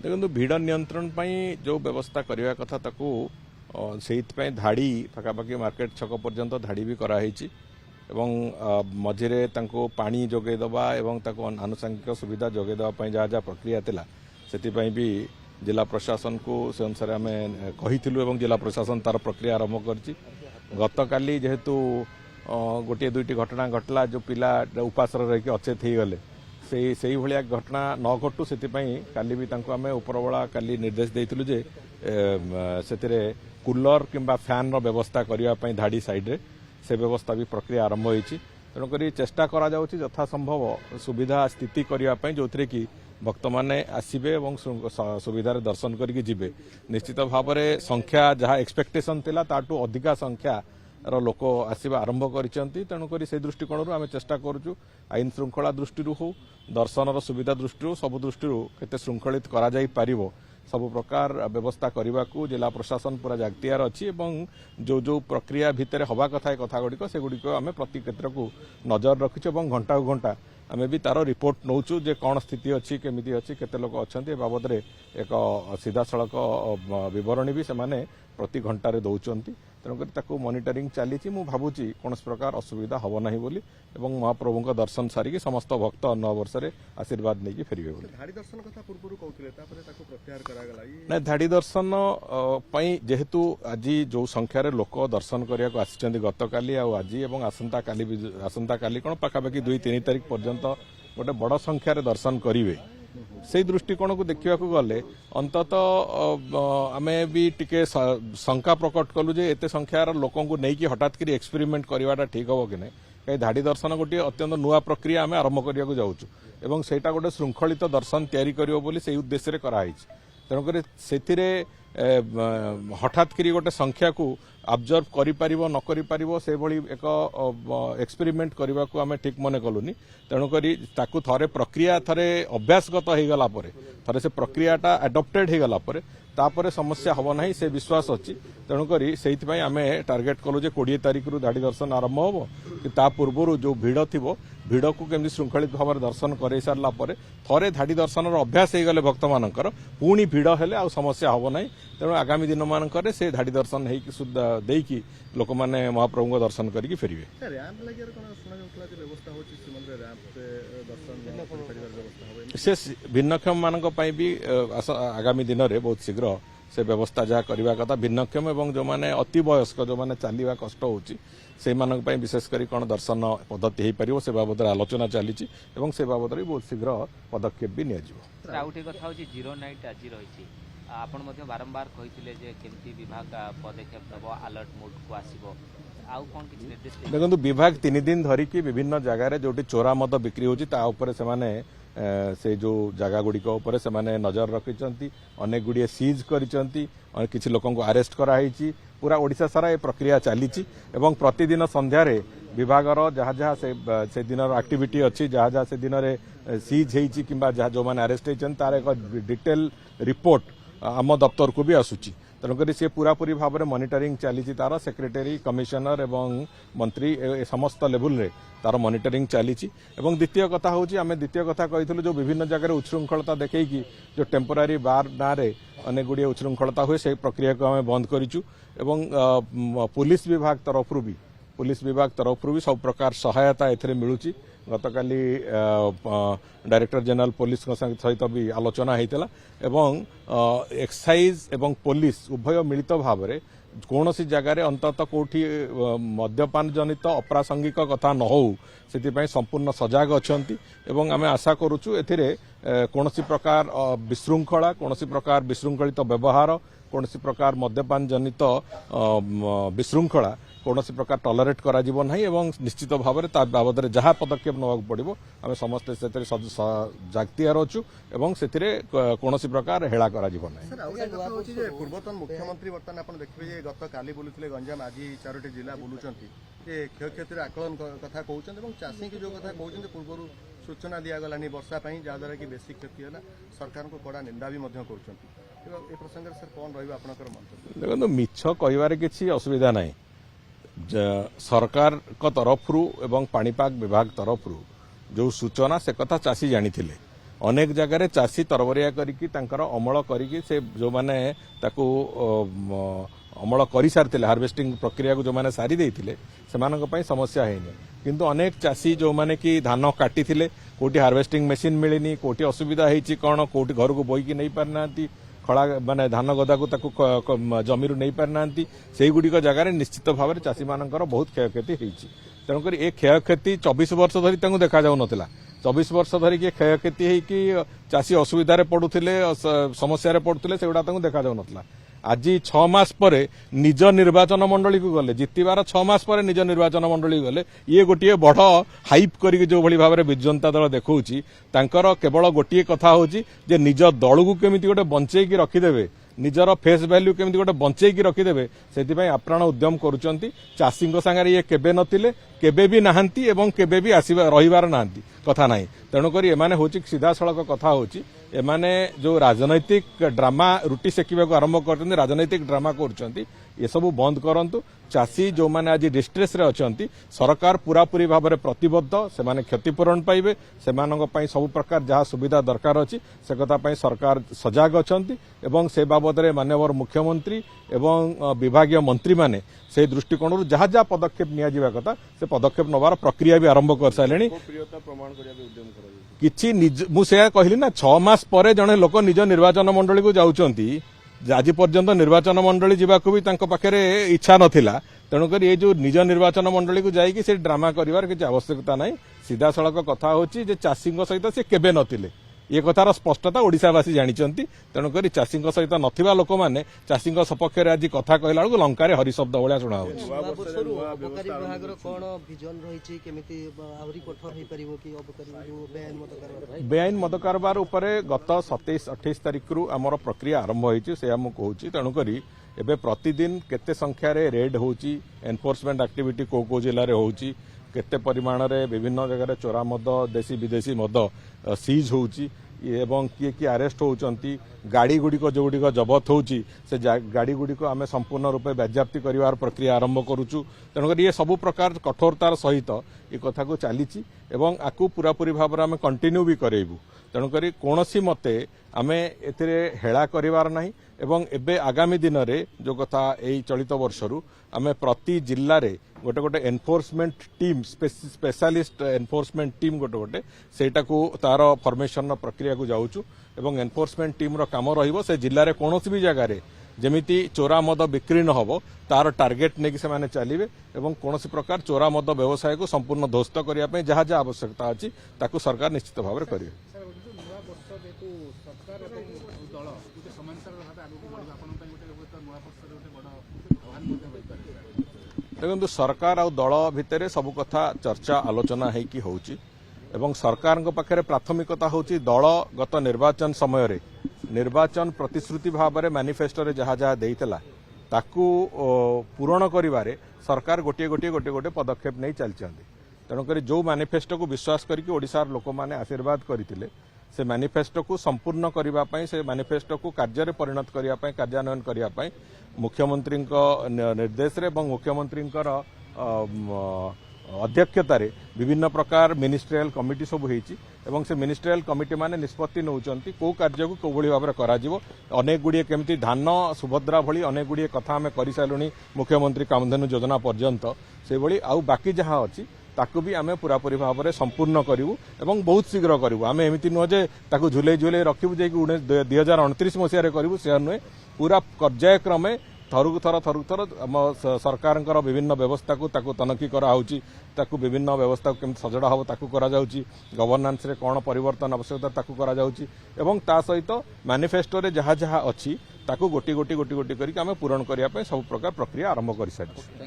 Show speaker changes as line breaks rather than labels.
देखो भिड़ नियंत्रण जो व्यवस्था करने कथा ताकू से धाड़ी पाखापाखि मार्केट छक पर्यंत धाड़ी भी कराई मझे पानी जोगेदवा एवं आनुषंगिक सुविधा जोगेदवाई जहाँ जहाँ प्रक्रिया थिला से भी जिला प्रशासन को से अनुसार आम कही जिला प्रशासन तार प्रक्रिया आरंभ कर गत काली जेहेतु गोटे दुईटी घटना घटला जो पिला उपास रही अचेत हो गले से भाया घटना न घटू से काली भी आम उपरबला काली निर्देश देइथिलु जे से कूलर किंबा फैन रो व्यवस्था करने धाड़ी साइड से व्यवस्था भी प्रक्रिया आरंभ होती तेणुक चेष्टा करा जाउछि यथा संभव सुविधा स्थिति करने जो कि भक्त मैंने आसबे और सुविधार दर्शन करके जिबे निश्चित भाव में संख्या जहाँ एक्सपेक्टेशन थिला ताटू अधिका संख्या लोक आसवा आरंभ करिसेंती तेणुक से दृष्टिकोण आम चेष्टा करूँ आईन श्रृंखला दृष्टि हो दर्शन सुविधा दृष्टि सब दृष्टि केते श्रृंखलित करा जाई पारिबो सब प्रकार व्यवस्था करने को जिला प्रशासन पूरा जागतियार अच्छी जो जो प्रक्रिया भितर हवा कथा कथा गुड़िक से गुड़िक आम प्रति क्षेत्र को नजर रखीचु और घंटा को घंटा आम भी तार रिपोर्ट नौचु जे कौन स्थिति अच्छी केमिति अच्छी केते लोक अच्छा बाबद में एक सीधा सड़क बरणी भी से प्रति घंटे दौरान तेणुक मॉनिटरिंग चली भावुची कौन प्रकार असुविधा हम ना बोली महाप्रभु का दर्शन सारिकी समस्त भक्त नव वर्ष में आशीर्वाद नहीं फेरबे ना धाड़ी दर्शन जेहेतु आज जो संख्यार लोक दर्शन करने आसी गत काली आज आसंता काली कौन पाखापाखि 2-3 तारिख पर्यंत गोटे बड़ संख्यार दर्शन करेंगे से दृष्टिकोण को देखा गले अंतत आम भी टिके शंका प्रकट कलु जे एते संख्यार लोक नहीं हठात करी एक्सपेरिमेंट करवाटा ठीक हम कि कहीं धाड़ी दर्शन गोटे अत्यंत नुआ प्रक्रिया आम आरंभ करने जाऊँ और सेटा गोटे श्रृंखलित दर्शन तैयारी करियो बोली से उद्देश्य कराई तेणुक से हठात करी गोटे संख्या को ऑब्जर्व करि न करि से भली एक एक्सपेरिमेंट करने को आम ठीक मन कलुनी तेणुक थे प्रक्रिया थे अभ्यासगत हो गला थे से प्रक्रियाटा एडप्टेड हो गला तापर समस्या हम ना से विश्वास अच्छी तेणुक से आम टार्गेट कलु 20 तारिख रु धाड़ी दर्शन आरंभ हो कि पूर्व जो भिड़ थी भिड़ को केमती श्रृंखलित भाव में दर्शन कर सारा थे धाड़ी दर्शन अभ्यास हो गले भक्त मानकर पुणी भिड़ हेले आ समस्या हम ना तेणु आगामी दिन मानकर से धाड़ी दर्शन देकी लोक मैंने महाप्रभु दर्शन करके फेरबे से भिन्नक्षम मान भी आगामी दिन में बहुत शीघ्र से व्यवस्था जहाँ करने कथा भिन्नक्षम एवं जो मैंने अति वयस्क जो मैंने चलवा कष्ट होती विशेषकर कौन दर्शन पद्धति हो पार से बाबद आलोचना चली से बाबद भी बहुत शीघ्र पदक्षेप भी
आपण बारंबार कही विभाग पदक्षेप दब अलर्ट मोड को आसीबो
देखो विभाग 3 दिन धरिकी विभिन्न जगार जो चोरा मद बिक्री होती से जो जगह गुड़िक से नजर रखी अनेक गुड़िए सीज कर किसी लोक अरेस्ट कराई पूरा ओडिशा सारा ये प्रक्रिया चली प्रतिदिन संध्यारे विभागर जहाँ जहाँ से दिन एक्टिविटी अच्छी जहाँ जहाँ से दिन में सीज होती कि जो मैंने अरेस्ट होती तार एक डिटेल रिपोर्ट आम दफ्तर को भी आसूची तेणुक सी पूरापूरी भाव में मॉनिटरिंग चली तार सेक्रेटरी कमिशनर एवं मंत्री समस्त लेवल रे तार मॉनिटरिंग चली द्वितीय कथा हूँ आम द्वितीय कथा कही जो विभिन्न जगह उच्छृंखलता देखी जो टेम्पोरारी बार ना अनेक गुड़िए उच्छृंखलता हुए से प्रक्रिया को आम बंद करूँ पुलिस विभाग तरफ भी सब प्रकार सहायता ए मिलूँ गत काली डायरेक्टर जनरल पुलिस सहित भी आलोचना होता एवं एक्साइज एवं पुलिस उभय मिलित भाव में कौन सी जगार अंतत कौटी मद्यपान जनित अप्रासंगिक कथा न हो से संपूर्ण सजग अच्छा आम आशा करुचु कौन प्रकार विशृंखला कौन प्रकार विशृंखलित व्यवहार कौन प्रकार मद्यपान जनित विशृंखला कौन प्रकार टॉलरेट करा नहीं एवं निश्चित भाव में बाबद में जहाँ पदक्षेप नवा पड़ो आम समस्त जागतियार अच्छु एवं से कौन प्रकार हेला करा
पूर्वतन मुख्यमंत्री बर्तमान आप देखिए गत काली बुलूले गंजाम आज 4टी जिला बुलूं क्षयक्षतिर आकलन कथा कहते चाषी की जो कथा कहते पूर्व सूचना दिगला वर्षा जहाद्वारा कि बेसी क्षति है सरकार को कड़ा निंदा भी कर प्रसंग सर कौन रहा
देखो मिछ कह किसी असुविधा ना सरकार तरफ एवं पाणीपाग विभाग तरफ जो सूचना से कथा चाषी जानी अनेक जगार चाषी तरबरिया करिकी तांकर अमल करिकी से जो माने ताकू अमल कर सारी हार्वेस्टिंग प्रक्रिया को जो माने सारी देइथिले सेमानक पई समस्या हैनी किंतु अनेक चाषी जो माने कि धान काटी थिले कोटी हार्वेस्टिंग मशीन मिलिनी कोटी असुविधा ହେଇଛି कौन कोटी घर को बोईकी नहीं पारनांती खड़ा माने धान गदा को ताकू जमी नहीं पारनांती सेही गुडिक जगार निश्चित भाव में चाषी मानकर बहुत क्षयक्षति होईछि तेणुक ए क्षयक्षति 24 वर्ष धरी तांको देखा जाउ नथिला 24 वर्ष धरी कि क्षयक्षति होईकि चाषी असुविधा पड़ुथिले समस्या पड़ुथिले सेगुडा तांको देखा जाउ नथिला आज 6 मास पर निज निर्वाचन मंडली को गले जितबार 6 मास पर निज निर्वाचन मंडली गले ये गोटे बड़ हाइप करी जो भली भाव में विजु जनता दल देखौछि तांकर केवल गोटे कथा होछि जे निज दल को केमिति गोटे बंचेकी रखिदेबे निजर फेस वैल्यू केमिति गोटे बंचेकी रखिदेबे सेतिपई आप्राण उद्यम करूचंती चाषीଙ୍କ संगे ये केबे नथिले केबे भी नाहंती एवं केबे भी आसीबा रहिबार नाहंती कथा नाही तेणुकरी एमाने होछि सीधा सड़क कथा होछि एमाने जो राजनैतिक ड्रामा रुटी सेकिबा को आरंभ करछन्ती राजनैतिक ड्रामा करछन्ती ये सब बंद करंतु चाषी जो माने आज डिस्ट्रेस रे अछन्ती सरकार पूरा पूरी भाव में प्रतिबद्ध से माने क्षतिपूरण पाइबे सेमानक पई सब प्रकार जहाँ सुविधा दरकार अछि से कथा पई सरकार सजाग अछन्ती एवं से बाबद रे माननीय मुख्यमंत्री एवं विभागीय मंत्री माने से दृष्टिकोण जहाँ जहाँ पदक्षेप निया जिबा कथा से पदक्षेप नबार प्रक्रिया भी आरंभ कर सालेनी किछि मुझे कहली ना 6 मास पर जड़े लोक निज निर्वाचन मंडली को जाउचंती आज पर्यंत निर्वाचन मंडली जावाक भी तांको पाखरे इच्छा नथिला तेणुकर ये जो निज निर्वाचन मंडली को जाइकी से ड्रामा करिवार किछि आवश्यकता नहीं सीधा सड़क कथा होछि जे चाषी सहित से केबे नथिले ये कथार स्पष्टता ओडिशावासी जानिचंती तेणुकर चाषी सहित नथिबा लोक माने चाषी सपक्ष में आज कथा कहला बेलू लंका हरि शब्द भाया शुणा बेआईन मद कारबार उपरे गत 27-28 तारिख रु आमर प्रक्रिया आरंभ होईछि से हम कहूछि तेणुकरी एबे प्रतिदिन केते संख्या रे रेड होउछि एनफोर्समेंट एक्टिविटी को जिल्ला रे होउछि केते परिमाण रे विभिन्न जगह चोरा मद देशी विदेशी मद सीज होउछि एवं किए किए अरेस्ट होउचंती गाड़ी गुडी को जो गुडी को जबत होउछि से गाड़ी गुडी को आमे संपूर्ण रूपे बाज्याप्ति करिवार प्रक्रिया आरंभ करूछु तेणुकर ये सब प्रकार कठोरतार सहित ये कथा को चलीछि एवं आकु पूरा पूरी भाव आमे कंटिन्यू भी करेबु तेणुकर कोनोसी मते आमे एथिरे हेळा करिवार नाही एवं एबे आगामी दिन रे जो कथा एई चलित वर्षरु आमे प्रति जिल्ला रे गोटे गोटे enforcement team specialist enforcement team गोटे गोटे सेटा को तार फॉर्मेशन प्रक्रिया को जाउछु एवं एनफोर्समेंट टीम रो काम रहिबो से जिल्ला रे कोनोसी भी जगह रे जेमिति चोरा मद बिक्री न होबो तार टार्गेट नेकी से माने चलिबे एवं कोनोसी प्रकार चोरा मद व्यवसाय को संपूर्ण ध्वस्त करिया पे जहाँ जहाँ आवश्यकता अछि ताकू सरकार निश्चित भाव में करिवे देखो सरकार आ दल भितर सब कथा चर्चा आलोचना होगी होउची एवं सरकार पाखे प्राथमिकता होची दल गत निर्वाचन समय रे निर्वाचन प्रतिश्रुति भाव में मैनिफेस्टो रे जहाँ जहाँ देइतला ताकू पूरण करिवारे सरकार गोटे गोटे गोटे गोटे पदक्षेप नहीं चलचंदी तेणुकर जो मैनिफेस्टो को विश्वास करके ओडिशार लोक माने आशीर्वाद करथिले से मैनिफेस्टो को संपूर्ण करबा पई से मैनिफेस्टो को कार्य रे परिणत करबा पई कार्यान्वयन करबा पई मुख्यमंत्री निर्देश रे एवं मुख्यमंत्री अध्यक्षतार विभिन्न प्रकार मिनिस्ट्रियल कमिटी सब होईची एवं से मिनिस्ट्रियल कमिटी माने निष्पत्ति नौचंती को कार्य को कोभली भाव में कराजिवो अनेक गुड़िए केमती धान सुभद्रा भली अनेक गुड़िए कथा आम कर सारूनी मुख्यमंत्री कामधेनु योजना पर्यंत से भली आउ बाकी जहाँ अच्छी ताकू भी आम पूरापूरी भाव में संपूर्ण करूँ और बहुत शीघ्र करूँ आम एमती नुह जे ताकू झुले झुले रखू जे 2029 मसीह करूँ से नुहे पूरा पर्यायक्रमे थरुक थर आम सरकार विभिन्न व्यवस्था को ताकू तनखी कराऊँगी ताकू विभिन्न व्यवस्था को केमती सजड़ा हम ताकू करा जाउची गवर्नेंस रे कौन परिवर्तन आवश्यकता ताकू करा जाउची एवं ता सहित मैनिफेस्टो रे जहाँ जहाँ अच्छी ताकू गोटी गोटी गोटी गोटी करके आम पूरण करने सब प्रकार प्रक्रिया आरंभ कर सारी।